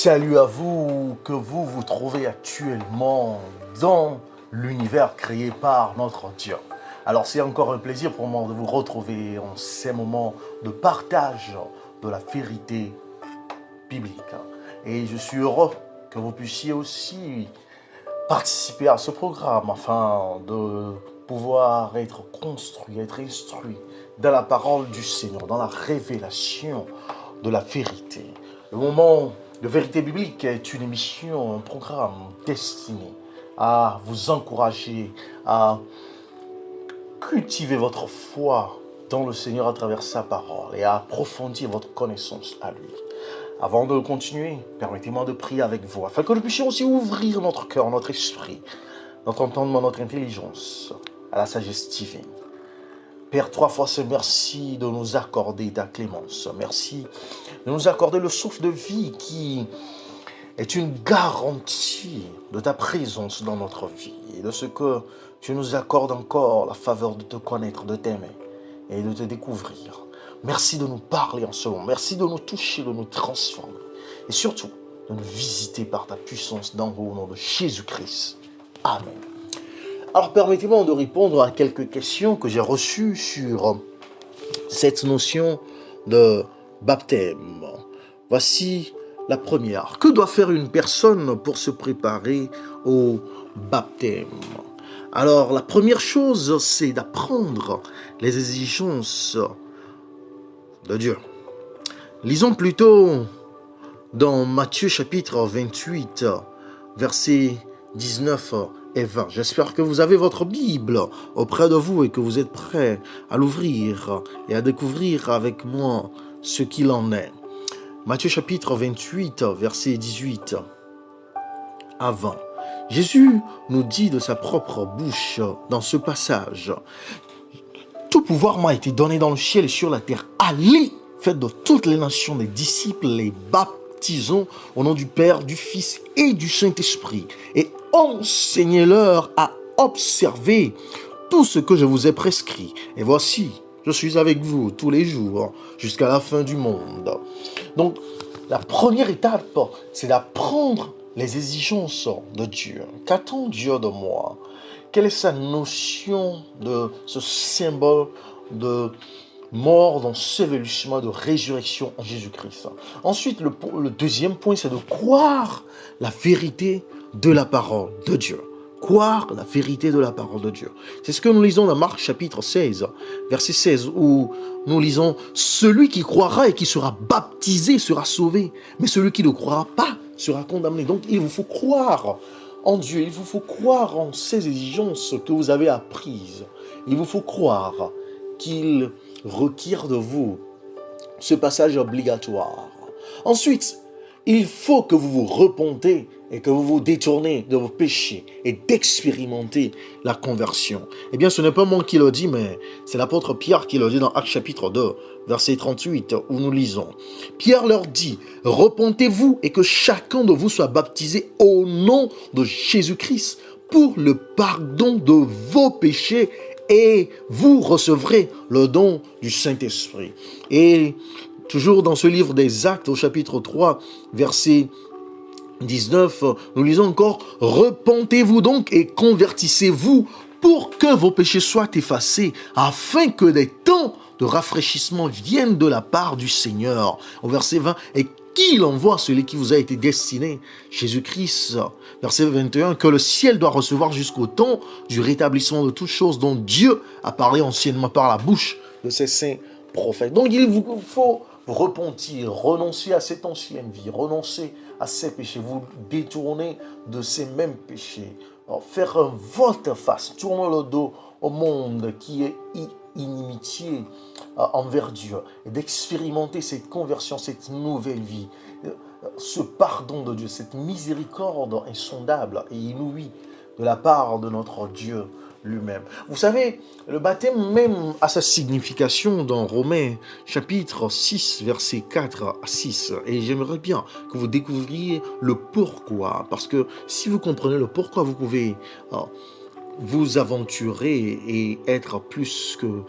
Salut à vous, que vous vous trouvez actuellement dans l'univers créé par notre Dieu. Alors c'est encore un plaisir pour moi de vous retrouver en ces moments de partage de la vérité biblique. Et je suis heureux que vous puissiez aussi participer à ce programme afin de pouvoir être construit, être instruit dans la parole du Seigneur, dans la révélation de la vérité. Le moment de vérité biblique est une émission, un programme destiné à vous encourager à cultiver votre foi dans le Seigneur à travers sa parole et à approfondir votre connaissance à lui. Avant de continuer, permettez-moi de prier avec vous afin que nous puissions aussi ouvrir notre cœur, notre esprit, notre entendement, notre intelligence à la sagesse divine. Père, trois fois merci de nous accorder ta clémence. Merci de nous accorder le souffle de vie qui est une garantie de ta présence dans notre vie et de ce que tu nous accordes encore la faveur de te connaître, de t'aimer et de te découvrir. Merci de nous parler en ce moment. Merci de nous toucher, de nous transformer et surtout de nous visiter par ta puissance d'en haut au nom de Jésus-Christ. Amen. Alors permettez-moi de répondre à quelques questions que j'ai reçues sur cette notion de baptême. Voici la première. Que doit faire une personne pour se préparer au baptême? Alors la première chose, c'est d'apprendre les exigences de Dieu. Lisons plutôt dans Matthieu chapitre 28, versets 19 et 20. J'espère que vous avez votre Bible auprès de vous et que vous êtes prêts à l'ouvrir et à découvrir avec moi ce qu'il en est. Matthieu chapitre 28, versets 18 à 20. Jésus nous dit de sa propre bouche dans ce passage: tout pouvoir m'a été donné dans le ciel et sur la terre. Allez, faites de toutes les nations des disciples, les baptisons au nom du Père, du Fils et du Saint-Esprit, et enseignez-leur à observer tout ce que je vous ai prescrit. Et voici, je suis avec vous tous les jours jusqu'à la fin du monde. Donc, la première étape, c'est d'apprendre les exigences de Dieu. Qu'attend Dieu de moi? Quelle est sa notion de ce symbole de mort, d'ensevelissement, de résurrection en Jésus-Christ? Ensuite, le deuxième point, c'est de croire la vérité de la parole de Dieu. Croire la vérité de la parole de Dieu. C'est ce que nous lisons dans Marc chapitre 16, verset 16, où nous lisons: celui qui croira et qui sera baptisé sera sauvé, mais celui qui ne croira pas sera condamné. Donc il vous faut croire en Dieu, il vous faut croire en ces exigences que vous avez apprises. Il vous faut croire qu'il requiert de vous ce passage obligatoire. Ensuite, il faut que vous vous repentez et que vous vous détournez de vos péchés et d'expérimenter la conversion. Eh bien, ce n'est pas moi qui le dis, mais c'est l'apôtre Pierre qui le dit dans Actes chapitre 2, verset 38, où nous lisons: Pierre leur dit: repentez-vous et que chacun de vous soit baptisé au nom de Jésus-Christ pour le pardon de vos péchés, et vous recevrez le don du Saint-Esprit. Et toujours dans ce livre des Actes, au chapitre 3, verset 19, nous lisons encore: repentez-vous donc et convertissez-vous pour que vos péchés soient effacés, afin que des temps de rafraîchissement viennent de la part du Seigneur. Au verset 20, et qu'il envoie celui qui vous a été destiné, Jésus-Christ. Verset 21, que le ciel doit recevoir jusqu'au temps du rétablissement de toutes choses dont Dieu a parlé anciennement par la bouche de ses saints prophètes. Donc il vous faut vous repentir, renoncer à cette ancienne vie, renoncer à ces péchés, vous détourner de ces mêmes péchés, alors, faire un volte-face, tourner le dos au monde qui est inimitié envers Dieu, et d'expérimenter cette conversion, cette nouvelle vie, ce pardon de Dieu, cette miséricorde insondable et inouïe de la part de notre Dieu lui-même. Vous savez, le baptême même a sa signification dans Romains chapitre 6, versets 4 à 6. Et j'aimerais bien que vous découvriez le pourquoi. Parce que si vous comprenez le pourquoi, vous pouvez vous aventurer et être plus que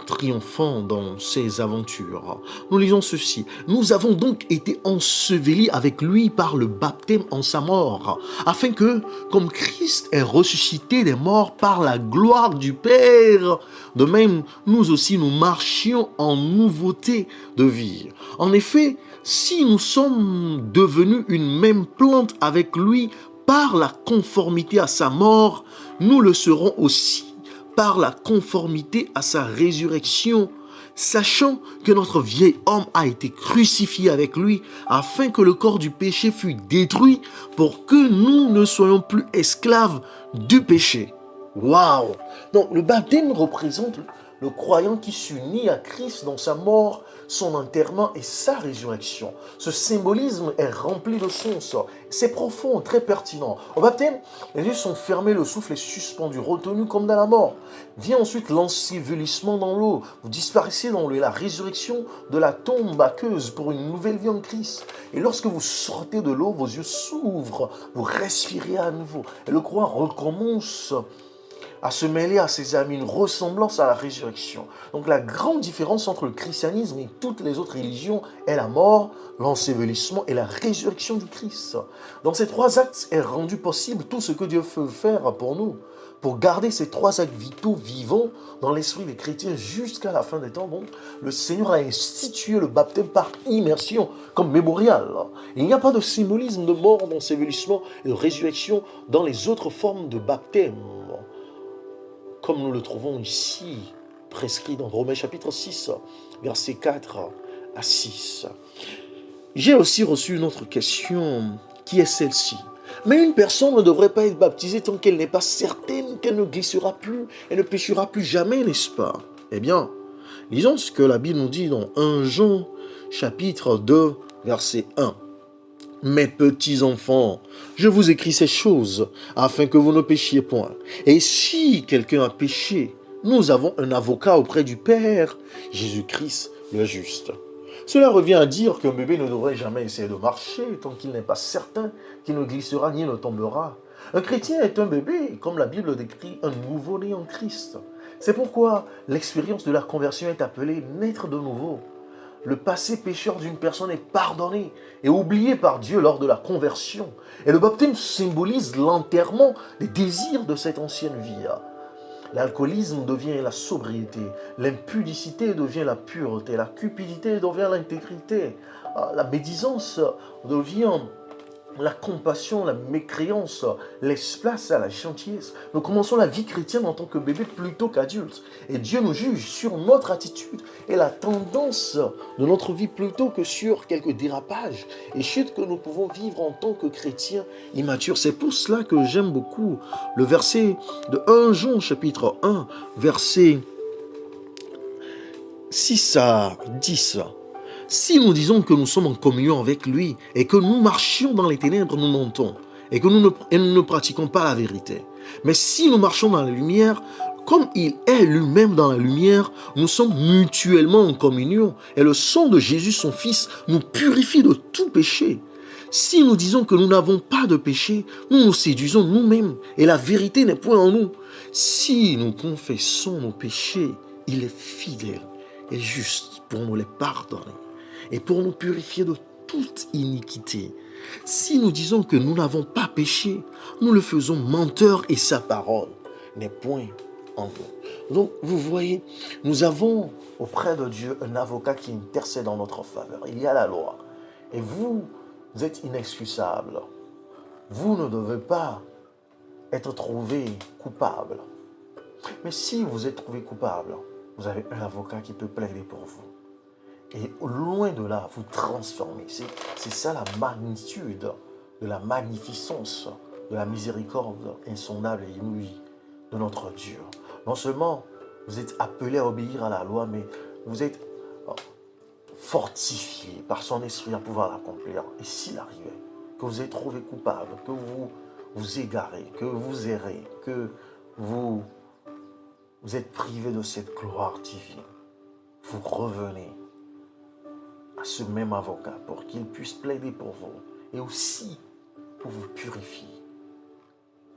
triomphant dans ses aventures. Nous lisons ceci. Nous avons donc été ensevelis avec lui par le baptême en sa mort, afin que, comme Christ est ressuscité des morts par la gloire du Père, de même, nous aussi nous marchions en nouveauté de vie. En effet, si nous sommes devenus une même plante avec lui par la conformité à sa mort, nous le serons aussi par la conformité à sa résurrection, sachant que notre vieil homme a été crucifié avec lui, afin que le corps du péché fût détruit, pour que nous ne soyons plus esclaves du péché. Waouh! Donc le baptême représente le croyant qui s'unit à Christ dans sa mort, son enterrement et sa résurrection. Ce symbolisme est rempli de sens. C'est profond, très pertinent. Au baptême, les yeux sont fermés, le souffle est suspendu, retenu comme dans la mort. Vient ensuite l'ensevelissement dans l'eau. Vous disparaissez dans la résurrection de la tombe aqueuse pour une nouvelle vie en Christ. Et lorsque vous sortez de l'eau, vos yeux s'ouvrent, vous respirez à nouveau. Et le croyant recommence à se mêler à ses amis, une ressemblance à la résurrection. Donc la grande différence entre le christianisme et toutes les autres religions est la mort, l'ensevelissement et la résurrection du Christ. Dans ces trois actes est rendu possible tout ce que Dieu veut faire pour nous. Pour garder ces trois actes vitaux vivants dans l'esprit des chrétiens jusqu'à la fin des temps, donc, le Seigneur a institué le baptême par immersion comme mémorial. Il n'y a pas de symbolisme de mort, d'ensevelissement et de résurrection dans les autres formes de baptême, comme nous le trouvons ici, prescrit dans Romains chapitre 6, versets 4 à 6. J'ai aussi reçu une autre question, qui est celle-ci. Mais une personne ne devrait pas être baptisée tant qu'elle n'est pas certaine qu'elle ne glissera plus et ne péchera plus jamais, n'est-ce pas? Eh bien, lisons ce que la Bible nous dit dans 1 Jean chapitre 2, verset 1. Mes petits enfants, je vous écris ces choses afin que vous ne péchiez point. Et si quelqu'un a péché, nous avons un avocat auprès du Père, Jésus-Christ le juste. Cela revient à dire qu'un bébé ne devrait jamais essayer de marcher tant qu'il n'est pas certain qu'il ne glissera ni ne tombera. Un chrétien est un bébé, comme la Bible décrit, un nouveau-né en Christ. C'est pourquoi l'expérience de la conversion est appelée naître de nouveau. Le passé pécheur d'une personne est pardonné et oublié par Dieu lors de la conversion. Et le baptême symbolise l'enterrement des désirs de cette ancienne vie. L'alcoolisme devient la sobriété, l'impudicité devient la pureté, la cupidité devient l'intégrité, la médisance devient la compassion, la mécréance laisse place à la gentillesse. Nous commençons la vie chrétienne en tant que bébé plutôt qu'adulte. Et Dieu nous juge sur notre attitude et la tendance de notre vie plutôt que sur quelques dérapages et chutes que nous pouvons vivre en tant que chrétiens immatures. C'est pour cela que j'aime beaucoup le verset de 1 Jean chapitre 1, verset 6 à 10. Si nous disons que nous sommes en communion avec lui et que nous marchions dans les ténèbres, nous mentons et que nous ne pratiquons pas la vérité. Mais si nous marchons dans la lumière, comme il est lui-même dans la lumière, nous sommes mutuellement en communion et le sang de Jésus, son Fils, nous purifie de tout péché. Si nous disons que nous n'avons pas de péché, nous nous séduisons nous-mêmes et la vérité n'est point en nous. Si nous confessons nos péchés, il est fidèle et juste pour nous les pardonner et pour nous purifier de toute iniquité. Si nous disons que nous n'avons pas péché, nous le faisons menteur et sa parole n'est point en nous. Donc, vous voyez, nous avons auprès de Dieu un avocat qui intercède en notre faveur. Il y a la loi. Et vous êtes inexcusable. Vous ne devez pas être trouvé coupable. Mais si vous êtes trouvé coupable, vous avez un avocat qui peut plaider pour vous. Et loin de là, vous transformez. C'est ça la magnitude de la magnificence, de la miséricorde insondable et inouïe de notre Dieu. Non seulement vous êtes appelés à obéir à la loi, mais vous êtes fortifiés par son esprit à pouvoir l'accomplir. Et s'il arrivait que vous êtes trouvé coupable, que vous vous égarez, que vous errez, que vous êtes privé de cette gloire divine, vous revenez à ce même avocat pour qu'il puisse plaider pour vous et aussi pour vous purifier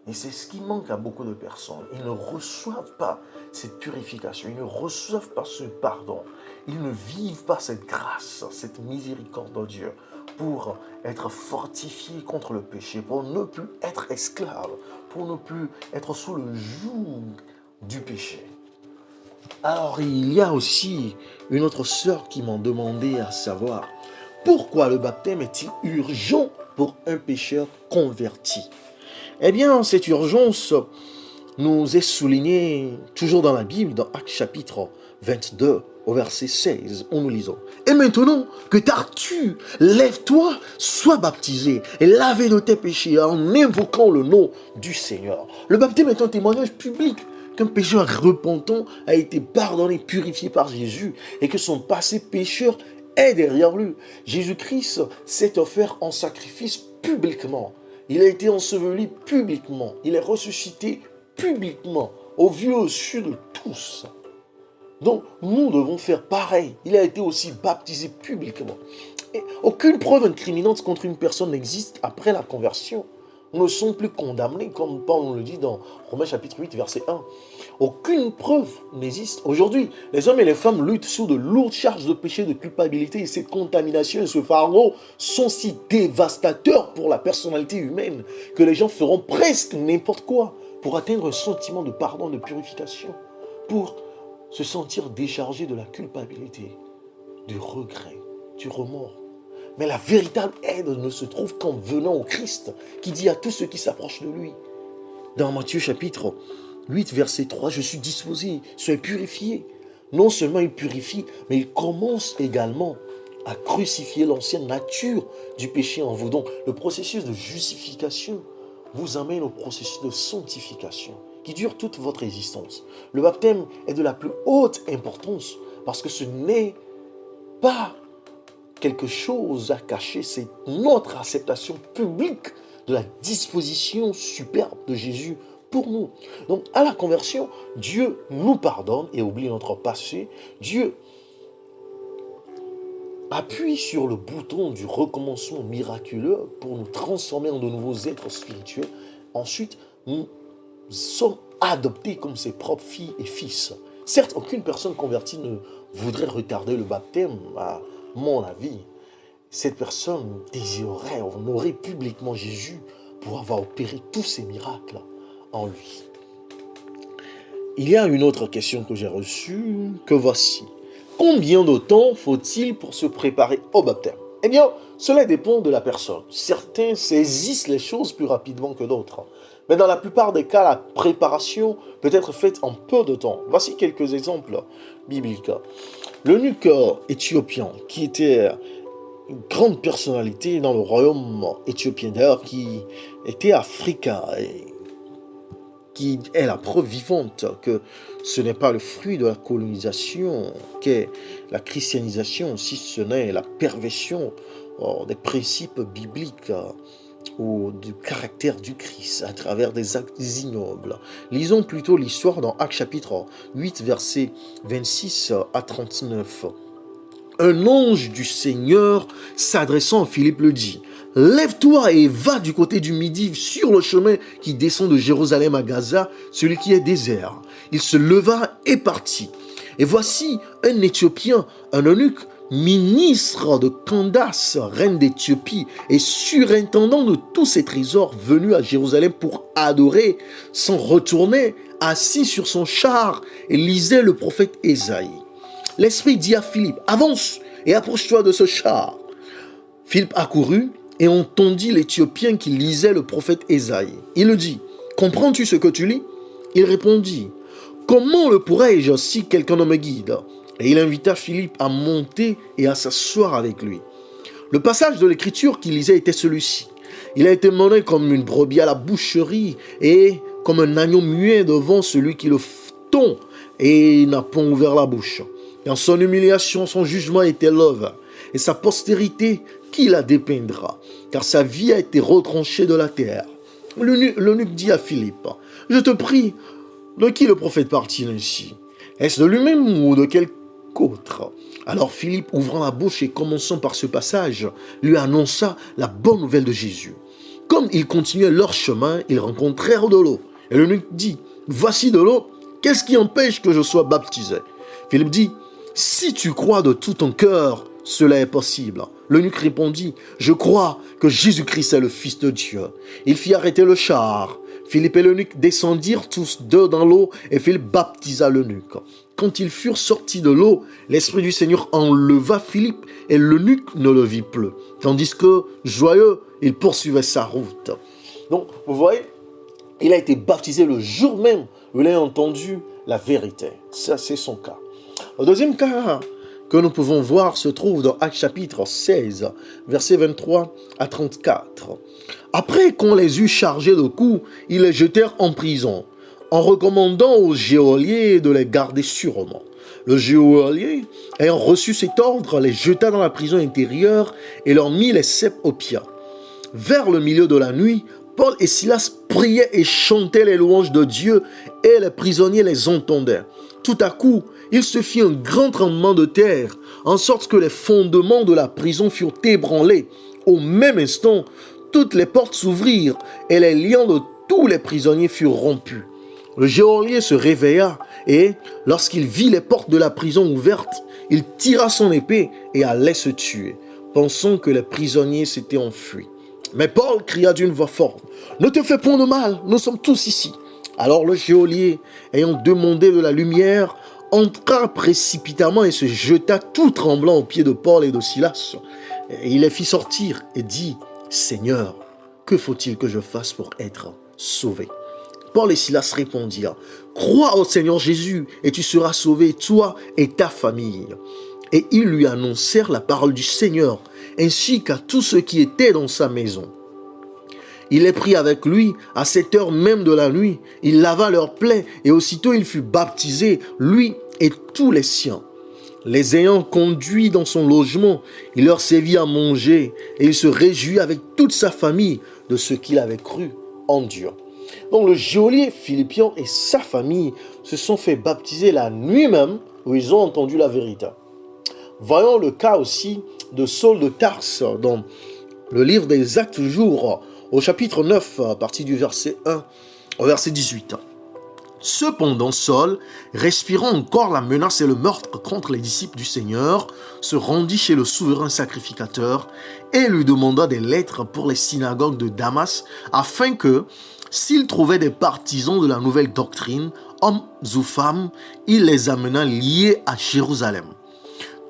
Et c'est ce qui manque à beaucoup de personnes. Ils ne reçoivent pas cette purification, ils ne reçoivent pas ce pardon. Ils ne vivent pas cette grâce, cette miséricorde de Dieu pour être fortifiés contre le péché, pour ne plus être esclaves, pour ne plus être sous le joug du péché. Alors, il y a aussi une autre sœur qui m'en demandait à savoir pourquoi le baptême est-il urgent pour un pécheur converti? Eh bien, cette urgence nous est soulignée toujours dans la Bible, dans Actes chapitre 22, au verset 16, où nous lisons: Et maintenant que t'as-tu, lève-toi, sois baptisé et lavé de tes péchés en invoquant le nom du Seigneur. Le baptême est un témoignage public qu'un pécheur repentant a été pardonné, purifié par Jésus et que son passé pécheur est derrière lui. Jésus-Christ s'est offert en sacrifice publiquement. Il a été enseveli publiquement. Il est ressuscité publiquement, au vu et au su de tous. Donc, nous devons faire pareil. Il a été aussi baptisé publiquement. Et aucune preuve incriminante contre une personne n'existe après la conversion. Nous ne sommes plus condamnés, comme Paul le dit dans Romains chapitre 8, verset 1. Aucune preuve n'existe. Aujourd'hui, les hommes et les femmes luttent sous de lourdes charges de péché, de culpabilité, et cette contamination et ce fardeau sont si dévastateurs pour la personnalité humaine que les gens feront presque n'importe quoi pour atteindre un sentiment de pardon, de purification, pour se sentir déchargé de la culpabilité, du regret, du remords. Mais la véritable aide ne se trouve qu'en venant au Christ, qui dit à tous ceux qui s'approchent de lui. Dans Matthieu chapitre 8, verset 3, je suis disposé, soyez purifiés. Non seulement il purifie, mais il commence également à crucifier l'ancienne nature du péché en vous. Donc le processus de justification vous amène au processus de sanctification qui dure toute votre existence. Le baptême est de la plus haute importance parce que ce n'est pas quelque chose à cacher, c'est notre acceptation publique de la disposition superbe de Jésus pour nous. Donc à la conversion, Dieu nous pardonne et oublie notre passé. Dieu appuie sur le bouton du recommencement miraculeux pour nous transformer en de nouveaux êtres spirituels. Ensuite, nous sommes adoptés comme ses propres filles et fils. Certes, aucune personne convertie ne voudrait retarder le baptême, à mon avis. Cette personne désirerait honorer publiquement Jésus pour avoir opéré tous ces miracles en lui. Il y a une autre question que j'ai reçue, que voici. Combien de temps faut-il pour se préparer au baptême? Eh bien, cela dépend de la personne. Certains saisissent les choses plus rapidement que d'autres. Mais dans la plupart des cas, la préparation peut être faite en peu de temps. Voici quelques exemples bibliques. L'eunuque éthiopien, qui était une grande personnalité dans le royaume éthiopien, d'ailleurs, qui était africain, et qui est la preuve vivante que ce n'est pas le fruit de la colonisation qu'est la christianisation, si ce n'est la perversion des principes bibliques ou du caractère du Christ à travers des actes ignobles. Lisons plutôt l'histoire dans Actes chapitre 8, versets 26 à 39. Un ange du Seigneur s'adressant à Philippe le dit: Lève-toi et va du côté du Midi sur le chemin qui descend de Jérusalem à Gaza, celui qui est désert. Il se leva et partit. Et voici un Éthiopien, un eunuque, ministre de Candace, reine d'Éthiopie, et surintendant de tous ses trésors, venu à Jérusalem pour adorer, s'en retournait, assis sur son char, et lisait le prophète Ésaïe. L'Esprit dit à Philippe: Avance et approche-toi de ce char. Philippe accourut et entendit l'Éthiopien qui lisait le prophète Ésaïe. Il lui dit: Comprends-tu ce que tu lis? Il répondit: Comment le pourrais-je si quelqu'un ne me guide? Et il invita Philippe à monter et à s'asseoir avec lui. Le passage de l'Écriture qu'il lisait était celui-ci. Il a été mené comme une brebis à la boucherie et comme un agneau muet devant celui qui le tond, et il n'a point ouvert la bouche. Dans son humiliation, son jugement était love, et sa postérité, qui la dépeindra, car sa vie a été retranchée de la terre. L'eunuque dit à Philippe: Je te prie, de qui le prophète parle-t-il ainsi? Est-ce de lui-même ou de quelque autre? Alors Philippe, ouvrant la bouche et commençant par ce passage, lui annonça la bonne nouvelle de Jésus. Comme ils continuaient leur chemin, ils rencontrèrent de l'eau. Et l'eunuque dit, voici de l'eau, qu'est-ce qui empêche que je sois baptisé? Philippe dit, si tu crois de tout ton cœur, cela est possible. L'eunuque répondit, je crois que Jésus-Christ est le Fils de Dieu. Il fit arrêter le char. Philippe et l'eunuque descendirent tous deux dans l'eau et Philippe baptisa l'eunuque. Quand ils furent sortis de l'eau, l'Esprit du Seigneur enleva Philippe et l'eunuque ne le vit plus. Tandis que, joyeux, il poursuivait sa route. Donc, vous voyez, il a été baptisé le jour même où il a entendu la vérité. Ça, c'est son cas. Le deuxième cas que nous pouvons voir se trouve dans Actes chapitre 16, versets 23 à 34. Après qu'on les eut chargés de coups, ils les jetèrent en prison, en recommandant au geôlier de les garder sûrement. Le geôlier, ayant reçu cet ordre, les jeta dans la prison intérieure et leur mit les ceps aux pieds. Vers le milieu de la nuit, Paul et Silas priaient et chantaient les louanges de Dieu et les prisonniers les entendaient. Tout à coup, il se fit un grand tremblement de terre, en sorte que les fondements de la prison furent ébranlés. Au même instant, toutes les portes s'ouvrirent et les liens de tous les prisonniers furent rompus. Le geôlier se réveilla et, lorsqu'il vit les portes de la prison ouvertes, il tira son épée et allait se tuer, pensant que les prisonniers s'étaient enfuis. Mais Paul cria d'une voix forte, « Ne te fais point de mal, nous sommes tous ici. » Alors le geôlier, ayant demandé de la lumière, entra précipitamment et se jeta tout tremblant aux pieds de Paul et de Silas. Et il les fit sortir et dit, « Seigneur, que faut-il que je fasse pour être sauvé ?» Paul et Silas répondirent, « Crois au Seigneur Jésus et tu seras sauvé, toi et ta famille. » Et ils lui annoncèrent la parole du Seigneur, ainsi qu'à tous ceux qui étaient dans sa maison. Il les prit avec lui à cette heure même de la nuit. Il lava leurs plaies et aussitôt il fut baptisé, lui et tous les siens. Les ayant conduits dans son logement, il leur servit à manger et il se réjouit avec toute sa famille de ce qu'il avait cru en Dieu. Donc le geôlier philippien et sa famille se sont fait baptiser la nuit même où ils ont entendu la vérité. Voyons le cas aussi de Saul de Tarse dans le livre des Actes toujours, au chapitre 9, à partir du verset 1 au verset 18. Cependant, Saul, respirant encore la menace et le meurtre contre les disciples du Seigneur, se rendit chez le souverain sacrificateur et lui demanda des lettres pour les synagogues de Damas, afin que, s'il trouvait des partisans de la nouvelle doctrine, hommes ou femmes, il les amenât liés à Jérusalem.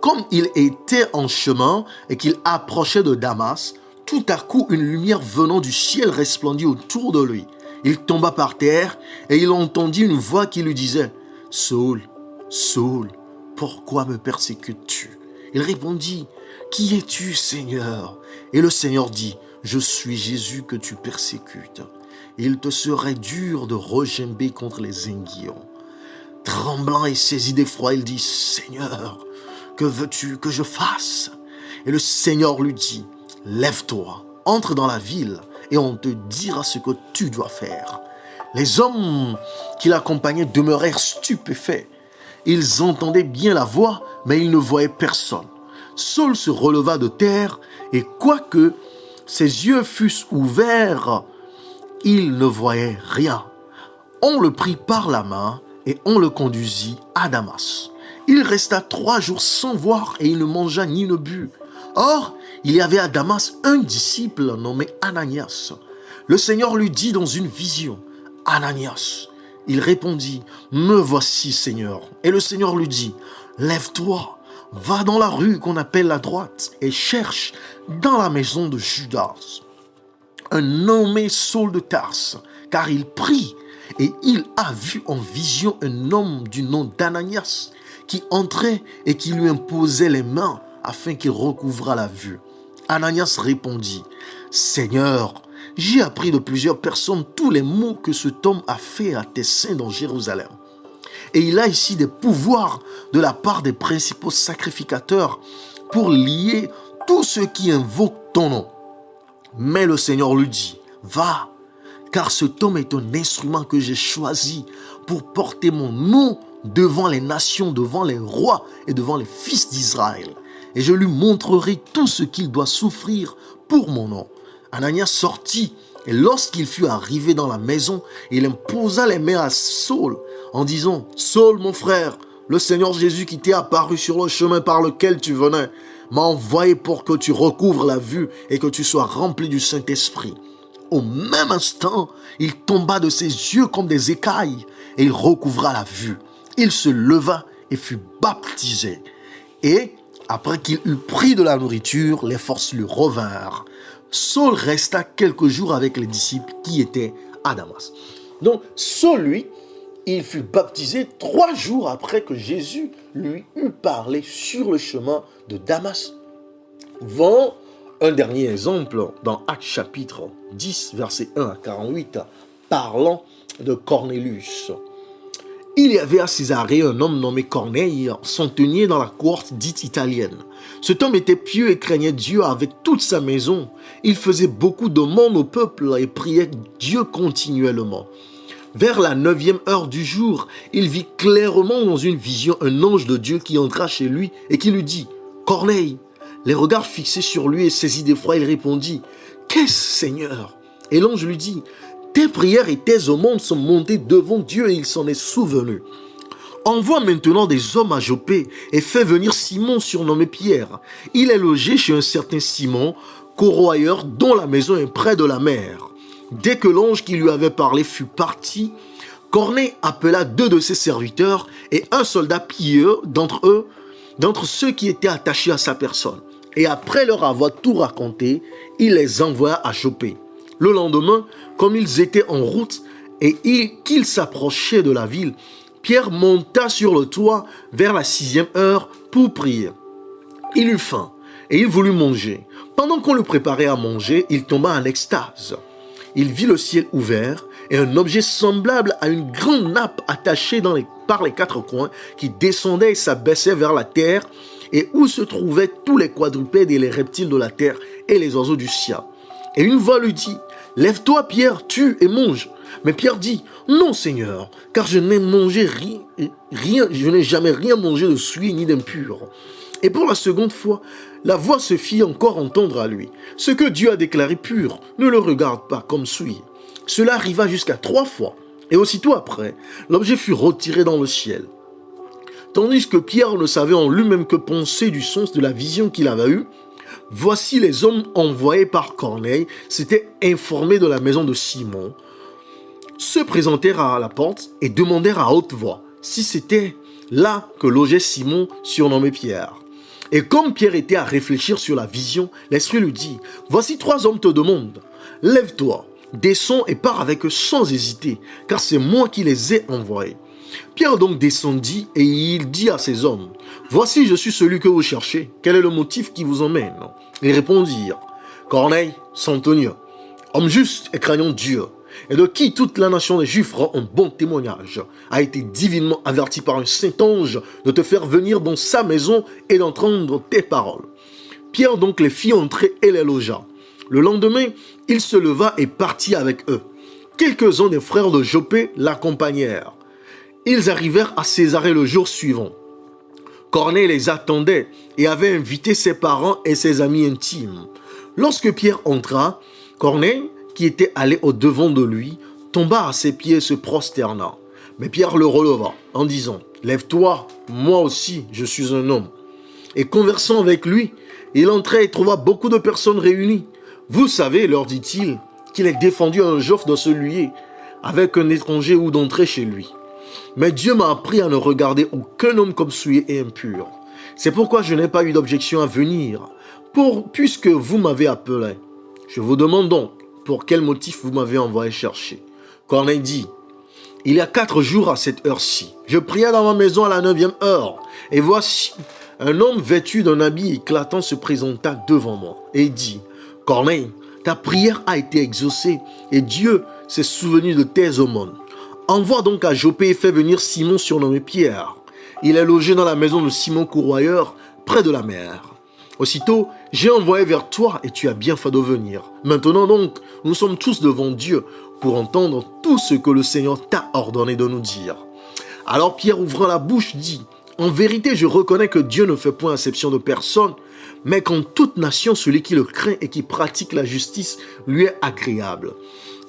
Comme il était en chemin et qu'il approchait de Damas, tout à coup une lumière venant du ciel resplendit autour de lui. Il tomba par terre et il entendit une voix qui lui disait « Saul, Saul, pourquoi me persécutes-tu » Il répondit « Qui es-tu, Seigneur ?» Et le Seigneur dit « Je suis Jésus que tu persécutes. Il te serait dur de regimber contre les aiguillons. » Tremblant et saisi d'effroi, il dit « Seigneur, que veux-tu que je fasse ?» Et le Seigneur lui dit « Lève-toi, entre dans la ville et on te dira ce que tu dois faire. » Les hommes qui l'accompagnaient demeurèrent stupéfaits. Ils entendaient bien la voix, mais ils ne voyaient personne. Saul se releva de terre et quoique ses yeux fussent ouverts, il ne voyait rien. On le prit par la main et on le conduisit à Damas. Il resta 3 jours sans voir et il ne mangea ni ne but. Or, il y avait à Damas un disciple nommé Ananias. Le Seigneur lui dit dans une vision, « Ananias !» Il répondit, « Me voici, Seigneur. » Et le Seigneur lui dit, « Lève-toi, va dans la rue qu'on appelle la droite et cherche dans la maison de Judas un nommé Saul de Tarse, car il prie et il a vu en vision un homme du nom d'Ananias qui entrait et qui lui imposait les mains afin qu'il recouvrât la vue. Ananias répondit, « Seigneur, j'ai appris de plusieurs personnes tous les maux que cet homme a fait à tes saints dans Jérusalem. Et il a ici des pouvoirs de la part des principaux sacrificateurs pour lier tous ceux qui invoquent ton nom. » Mais le Seigneur lui dit, « Va, car cet homme est un instrument que j'ai choisi pour porter mon nom devant les nations, devant les rois et devant les fils d'Israël. Et je lui montrerai tout ce qu'il doit souffrir pour mon nom. » Ananias sortit Et lorsqu'il fut arrivé dans la maison, il imposa les mains à Saul en disant, « Saul, mon frère, le Seigneur Jésus qui t'est apparu sur le chemin par lequel tu venais, m'a envoyé pour que tu recouvres la vue et que tu sois rempli du Saint-Esprit. » Au même instant, il tomba de ses yeux comme des écailles et il recouvra la vue. Il se leva et fut baptisé. Et après qu'il eut pris de la nourriture, les forces lui revinrent. Saul resta quelques jours avec les disciples qui étaient à Damas. Donc, Saul, lui, il fut baptisé 3 jours après que Jésus lui eut parlé sur le chemin de Damas. Voyons un dernier exemple dans Actes chapitre 10, verset 1 à 48, parlant de Cornelius. Il y avait à Césarée un homme nommé Corneille, centenier dans la cohorte dite italienne. Cet homme était pieux et craignait Dieu avec toute sa maison. Il faisait beaucoup de monde au peuple et priait Dieu continuellement. Vers la 9e heure du jour, il vit clairement dans une vision un ange de Dieu qui entra chez lui et qui lui dit « Corneille !» Les regards fixés sur lui et saisi d'effroi, il répondit « Qu'est-ce, Seigneur ?» Et l'ange lui dit « Tes prières et tes aumônes sont montées devant Dieu et il s'en est souvenu. Envoie maintenant des hommes à Joppé et fais venir Simon surnommé Pierre. Il est logé chez un certain Simon, corroyeur dont la maison est près de la mer. » Dès que l'ange qui lui avait parlé fut parti, Corneille appela 2 de ses serviteurs et un soldat pieux d'entre ceux qui étaient attachés à sa personne. Et après leur avoir tout raconté, il les envoya à Joppé. Le lendemain, comme ils étaient en route et qu'ils s'approchaient de la ville, Pierre monta sur le toit vers la 6e heure pour prier. Il eut faim et il voulut manger. Pendant qu'on le préparait à manger, il tomba en extase. Il vit le ciel ouvert et un objet semblable à une grande nappe attachée par les 4 coins qui descendait et s'abaissait vers la terre et où se trouvaient tous les quadrupèdes et les reptiles de la terre et les oiseaux du ciel. Et une voix lui dit « Lève-toi, Pierre, tue et mange. » Mais Pierre dit « Non, Seigneur, car je n'ai jamais rien mangé de souillé ni d'impur. » Et pour la seconde fois, la voix se fit encore entendre à lui. « Ce que Dieu a déclaré pur, ne le regarde pas comme souillé. » Cela arriva jusqu'à 3 fois. Et aussitôt après, l'objet fut retiré dans le ciel. Tandis que Pierre ne savait en lui-même que penser du sens de la vision qu'il avait eue, voici les hommes envoyés par Corneille s'étaient informés de la maison de Simon, se présentèrent à la porte et demandèrent à haute voix si c'était là que logeait Simon surnommé Pierre. Et comme Pierre était à réfléchir sur la vision, l'Esprit lui dit « Voici 3 hommes te demandent. Lève-toi, descends et pars avec eux sans hésiter, car c'est moi qui les ai envoyés. » Pierre donc descendit et il dit à ces hommes « Voici, je suis celui que vous cherchez. Quel est le motif qui vous emmène ?» Ils répondirent « Corneille, centenier, homme juste et craignant Dieu, et de qui toute la nation des Juifs rend un bon témoignage, a été divinement averti par un saint ange de te faire venir dans sa maison et d'entendre tes paroles. » Pierre donc les fit entrer et les logea. Le lendemain, il se leva et partit avec eux. Quelques-uns des frères de Joppé l'accompagnèrent. Ils arrivèrent à Césarée le jour suivant. Corneille les attendait et avait invité ses parents et ses amis intimes. Lorsque Pierre entra, Corneille, qui était allé au-devant de lui, tomba à ses pieds et se prosterna. Mais Pierre le releva en disant « Lève-toi, moi aussi, je suis un homme. » Et conversant avec lui, il entra et trouva beaucoup de personnes réunies. « Vous savez, leur dit-il, qu'il est défendu à un Joffre de se lier avec un étranger ou d'entrer chez lui. Mais Dieu m'a appris à ne regarder aucun homme comme souillé et impur. C'est pourquoi je n'ai pas eu d'objection à venir, puisque vous m'avez appelé. Je vous demande donc, pour quel motif vous m'avez envoyé chercher. » Corneille dit, « Il y a 4 jours à cette heure-ci, je priais dans ma maison à la 9e heure, et voici, un homme vêtu d'un habit éclatant se présenta devant moi, et dit, « Corneille, ta prière a été exaucée, et Dieu s'est souvenu de tes aumônes. Envoie donc à Joppé et fais venir Simon surnommé Pierre. Il est logé dans la maison de Simon Courroyeur, près de la mer. Aussitôt, j'ai envoyé vers toi et tu as bien fait de venir. Maintenant donc, nous sommes tous devant Dieu pour entendre tout ce que le Seigneur t'a ordonné de nous dire. » Alors Pierre, ouvrant la bouche, dit, « En vérité, je reconnais que Dieu ne fait point exception de personne, mais qu'en toute nation, celui qui le craint et qui pratique la justice lui est agréable.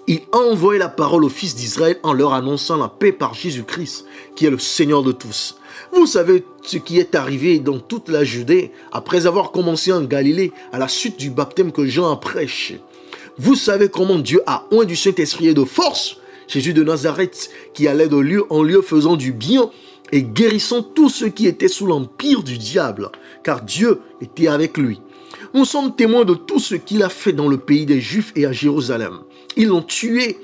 Il a envoyé la parole aux fils d'Israël en leur annonçant la paix par Jésus-Christ, qui est le Seigneur de tous. Vous savez ce qui est arrivé dans toute la Judée après avoir commencé en Galilée à la suite du baptême que Jean a prêché. Vous savez comment Dieu a oint du Saint-Esprit et de force Jésus de Nazareth, qui allait de lieu en lieu faisant du bien et guérissant tous ceux qui étaient sous l'empire du diable, car Dieu était avec lui. Nous sommes témoins de tout ce qu'il a fait dans le pays des Juifs et à Jérusalem. Ils l'ont tué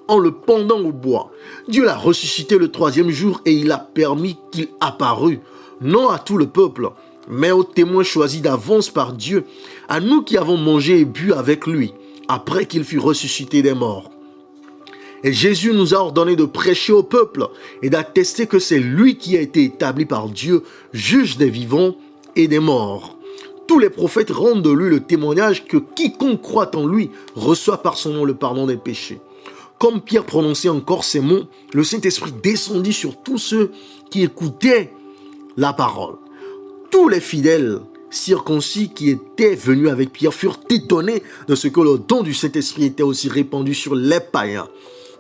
en le pendant au bois. Dieu l'a ressuscité le 3e jour et il a permis qu'il apparût, non à tout le peuple, mais aux témoins choisis d'avance par Dieu, à nous qui avons mangé et bu avec lui, après qu'il fut ressuscité des morts. Et Jésus nous a ordonné de prêcher au peuple et d'attester que c'est lui qui a été établi par Dieu, juge des vivants et des morts. Tous les prophètes rendent de lui le témoignage que quiconque croit en lui reçoit par son nom le pardon des péchés. Comme Pierre prononçait encore ces mots, le Saint-Esprit descendit sur tous ceux qui écoutaient la parole. Tous les fidèles circoncis qui étaient venus avec Pierre furent étonnés de ce que le don du Saint-Esprit était aussi répandu sur les païens,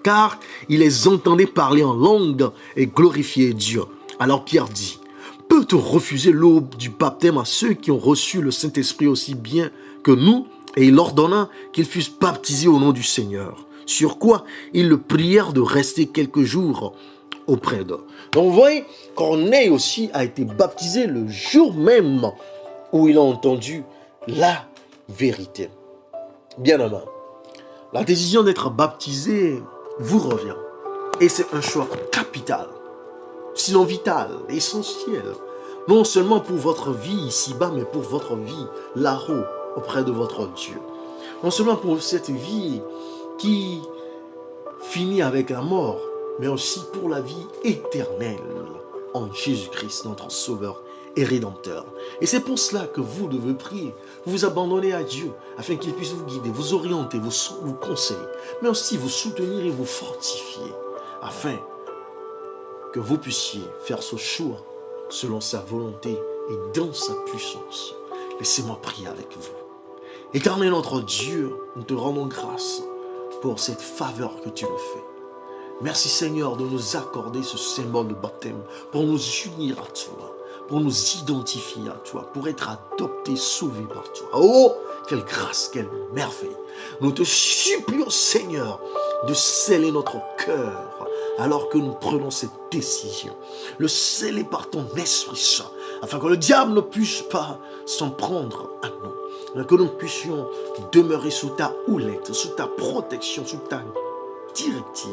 car ils les entendaient parler en langue et glorifier Dieu. Alors Pierre dit: « Peut-on refuser l'eau du baptême à ceux qui ont reçu le Saint-Esprit aussi bien que nous ?» Et il ordonna qu'ils fussent baptisés au nom du Seigneur. Sur quoi ils le prièrent de rester quelques jours auprès d'eux. Donc vous voyez, Corneille aussi a été baptisé le jour même où il a entendu la vérité. Bien aimé, la décision d'être baptisé vous revient. Et c'est un choix capital, sinon vital, essentiel. Non seulement pour votre vie ici-bas, mais pour votre vie là-haut, auprès de votre Dieu. Non seulement pour cette vie qui finit avec la mort, mais aussi pour la vie éternelle en Jésus-Christ, notre Sauveur et Rédempteur. Et c'est pour cela que vous devez prier, vous abandonner à Dieu, afin qu'il puisse vous guider, vous orienter, vous conseiller, mais aussi vous soutenir et vous fortifier, afin que vous puissiez faire ce choix selon sa volonté et dans sa puissance. Laissez-moi prier avec vous. Éternel notre Dieu, nous te rendons grâce pour cette faveur que tu nous fais. Merci Seigneur de nous accorder ce symbole de baptême pour nous unir à toi, pour nous identifier à toi, pour être adoptés, sauvés par toi. Oh, quelle grâce, quelle merveille. Nous te supplions Seigneur de sceller notre cœur alors que nous prenons cette décision. Le sceller par ton Esprit Saint, afin que le diable ne puisse pas s'en prendre à nous. Que nous puissions demeurer sous ta houlette, sous ta protection, sous ta directive.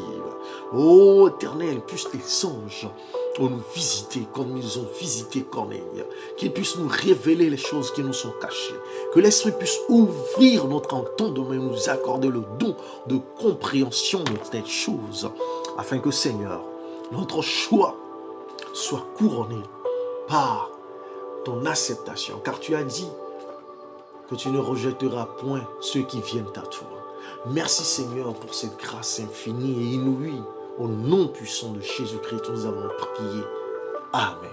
Ô Éternel, puisse tes anges nous visiter comme ils ont visité Corneille. Qu'ils puissent nous révéler les choses qui nous sont cachées. Que l'Esprit puisse ouvrir notre entendement et nous accorder le don de compréhension de telles choses. Afin que Seigneur, notre choix soit couronné par ton acceptation. Car tu as dit que tu ne rejetteras point ceux qui viennent à toi. Merci Seigneur pour cette grâce infinie et inouïe. Au nom puissant de Jésus-Christ, nous avons prié. Amen.